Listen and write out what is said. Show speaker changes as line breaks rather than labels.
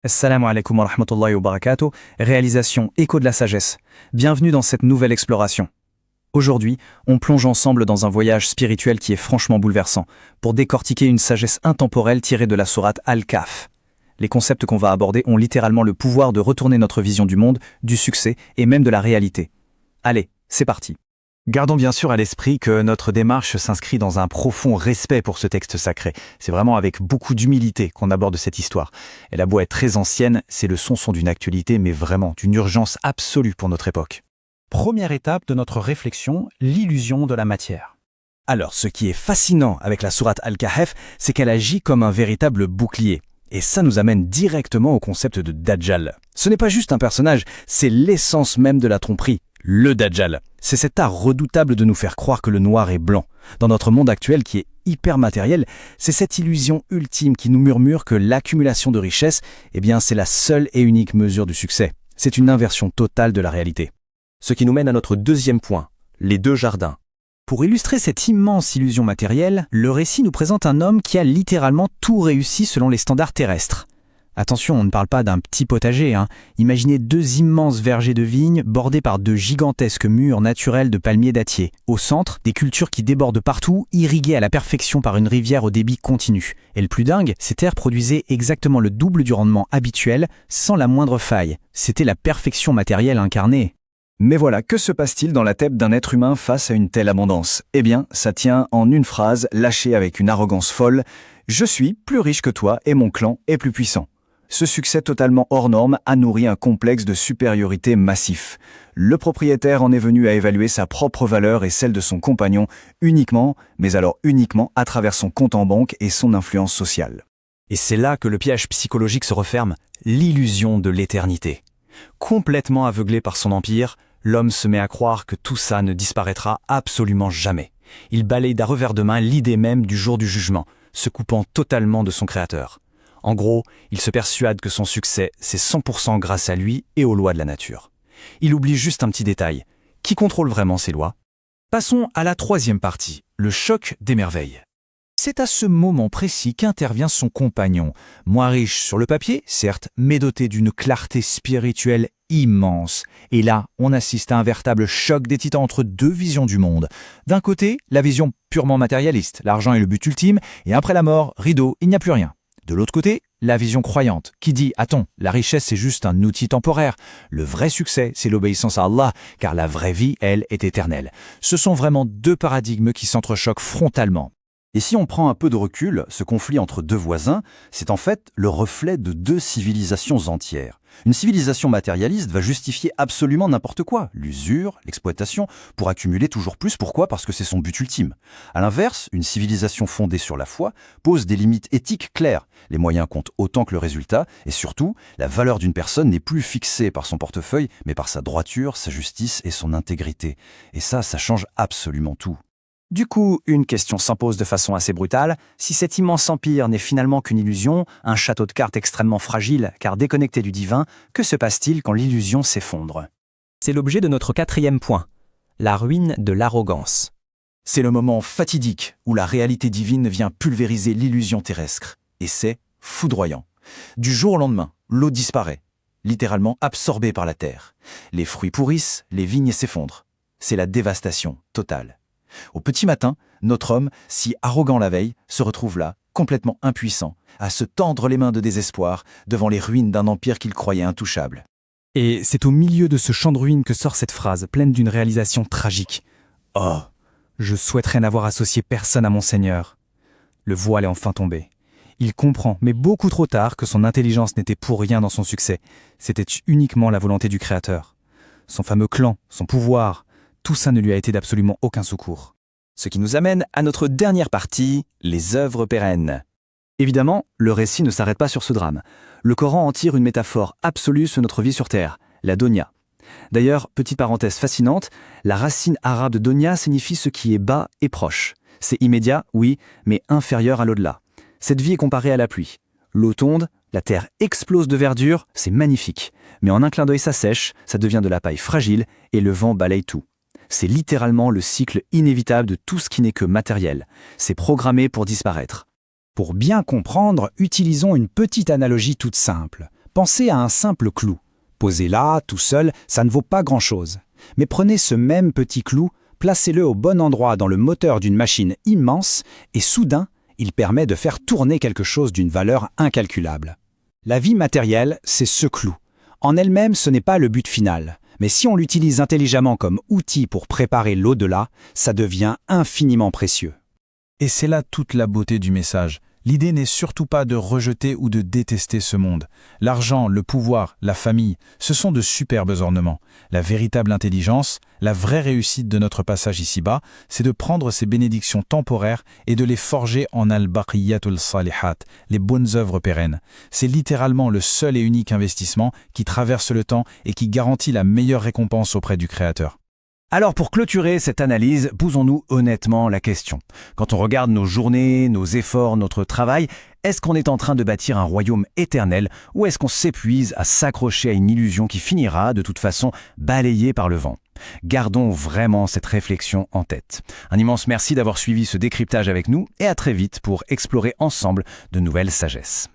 Assalamu alaikum wa rahmatullahi wa barakatuh, réalisation Écho de la sagesse. Bienvenue dans cette nouvelle exploration. Aujourd'hui, on plonge ensemble dans un voyage spirituel qui est franchement bouleversant, pour décortiquer une sagesse intemporelle tirée de la sourate Al-Kahf. Les concepts qu'on va aborder ont littéralement le pouvoir de retourner notre vision du monde, du succès et même de la réalité. Allez, c'est parti.
Gardons bien sûr à l'esprit que notre démarche s'inscrit dans un profond respect pour ce texte sacré. C'est vraiment avec beaucoup d'humilité qu'on aborde cette histoire. Elle a beau être très ancienne, ces leçons sont d'une actualité, mais vraiment d'une urgence absolue pour notre époque.
Première étape de notre réflexion, l'illusion de la matière.
Alors, ce qui est fascinant avec la sourate Al-Kahf, c'est qu'elle agit comme un véritable bouclier. Et ça nous amène directement au concept de Dajjal. Ce n'est pas juste un personnage, c'est l'essence même de la tromperie, le Dajjal. C'est cet art redoutable de nous faire croire que le noir est blanc. Dans notre monde actuel qui est hyper matériel, c'est cette illusion ultime qui nous murmure que l'accumulation de richesses, c'est la seule et unique mesure du succès. C'est une inversion totale de la réalité.
Ce qui nous mène à notre deuxième point, les deux jardins.
Pour illustrer cette immense illusion matérielle, le récit nous présente un homme qui a littéralement tout réussi selon les standards terrestres. Attention, on ne parle pas d'un petit potager. Imaginez deux immenses vergers de vignes bordés par de gigantesques murs naturels de palmiers dattiers. Au centre, des cultures qui débordent partout, irriguées à la perfection par une rivière au débit continu. Et le plus dingue, ces terres produisaient exactement le double du rendement habituel, sans la moindre faille. C'était la perfection matérielle incarnée.
Mais voilà, que se passe-t-il dans la tête d'un être humain face à une telle abondance? Ça tient en une phrase, lâchée avec une arrogance folle. « Je suis plus riche que toi et mon clan est plus puissant ». Ce succès totalement hors norme a nourri un complexe de supériorité massif. Le propriétaire en est venu à évaluer sa propre valeur et celle de son compagnon uniquement à travers son compte en banque et son influence sociale.
Et c'est là que le piège psychologique se referme, l'illusion de l'éternité. Complètement aveuglé par son empire, l'homme se met à croire que tout ça ne disparaîtra absolument jamais. Il balaye d'un revers de main l'idée même du jour du jugement, se coupant totalement de son créateur. En gros, il se persuade que son succès, c'est 100% grâce à lui et aux lois de la nature. Il oublie juste un petit détail. Qui contrôle vraiment ces lois?
Passons à la troisième partie, le choc des merveilles. C'est à ce moment précis qu'intervient son compagnon, moins riche sur le papier, certes, mais doté d'une clarté spirituelle immense. Et là, on assiste à un véritable choc des titans entre deux visions du monde. D'un côté, la vision purement matérialiste, l'argent est le but ultime, et après la mort, rideau, il n'y a plus rien. De l'autre côté, la vision croyante, qui dit « Attends, la richesse c'est juste un outil temporaire. Le vrai succès, c'est l'obéissance à Allah, car la vraie vie, elle, est éternelle. » Ce sont vraiment deux paradigmes qui s'entrechoquent frontalement.
Et si on prend un peu de recul, ce conflit entre deux voisins, c'est en fait le reflet de deux civilisations entières. Une civilisation matérialiste va justifier absolument n'importe quoi, l'usure, l'exploitation, pour accumuler toujours plus. Pourquoi? Parce que c'est son but ultime. À l'inverse, une civilisation fondée sur la foi pose des limites éthiques claires. Les moyens comptent autant que le résultat, et surtout, la valeur d'une personne n'est plus fixée par son portefeuille, mais par sa droiture, sa justice et son intégrité. Et ça change absolument tout.
Du coup, une question s'impose de façon assez brutale. Si cet immense empire n'est finalement qu'une illusion, un château de cartes extrêmement fragile car déconnecté du divin, que se passe-t-il quand l'illusion s'effondre?
C'est l'objet de notre quatrième point, la ruine de l'arrogance.
C'est le moment fatidique où la réalité divine vient pulvériser l'illusion terrestre. Et c'est foudroyant. Du jour au lendemain, l'eau disparaît, littéralement absorbée par la terre. Les fruits pourrissent, les vignes s'effondrent. C'est la dévastation totale. Au petit matin, notre homme, si arrogant la veille, se retrouve là, complètement impuissant, à se tendre les mains de désespoir devant les ruines d'un empire qu'il croyait intouchable.
Et c'est au milieu de ce champ de ruines que sort cette phrase, pleine d'une réalisation tragique. « Oh, je souhaiterais n'avoir associé personne à mon Seigneur. » Le voile est enfin tombé. Il comprend, mais beaucoup trop tard, que son intelligence n'était pour rien dans son succès. C'était uniquement la volonté du Créateur. Son fameux clan, son pouvoir, tout ça ne lui a été d'absolument aucun secours.
Ce qui nous amène à notre dernière partie, les œuvres pérennes.
Évidemment, le récit ne s'arrête pas sur ce drame. Le Coran en tire une métaphore absolue sur notre vie sur Terre, la donia. D'ailleurs, petite parenthèse fascinante, la racine arabe de donia signifie ce qui est bas et proche. C'est immédiat, oui, mais inférieur à l'au-delà. Cette vie est comparée à la pluie. L'eau tonde, la terre explose de verdure, c'est magnifique. Mais en un clin d'œil ça sèche, ça devient de la paille fragile et le vent balaye tout. C'est littéralement le cycle inévitable de tout ce qui n'est que matériel. C'est programmé pour disparaître.
Pour bien comprendre, utilisons une petite analogie toute simple. Pensez à un simple clou. Posé là, tout seul, ça ne vaut pas grand-chose. Mais prenez ce même petit clou, placez-le au bon endroit dans le moteur d'une machine immense, et soudain, il permet de faire tourner quelque chose d'une valeur incalculable. La vie matérielle, c'est ce clou. En elle-même, ce n'est pas le but final. Mais si on l'utilise intelligemment comme outil pour préparer l'au-delà, ça devient infiniment précieux. Et c'est là toute la beauté du message. L'idée n'est surtout pas de rejeter ou de détester ce monde. L'argent, le pouvoir, la famille, ce sont de superbes ornements. La véritable intelligence, la vraie réussite de notre passage ici-bas, c'est de prendre ces bénédictions temporaires et de les forger en al-baqiyatul salihat, les bonnes œuvres pérennes. C'est littéralement le seul et unique investissement qui traverse le temps et qui garantit la meilleure récompense auprès du Créateur.
Alors pour clôturer cette analyse, posons-nous honnêtement la question. Quand on regarde nos journées, nos efforts, notre travail, est-ce qu'on est en train de bâtir un royaume éternel ou est-ce qu'on s'épuise à s'accrocher à une illusion qui finira de toute façon balayée par le vent ? Gardons vraiment cette réflexion en tête. Un immense merci d'avoir suivi ce décryptage avec nous et à très vite pour explorer ensemble de nouvelles sagesses.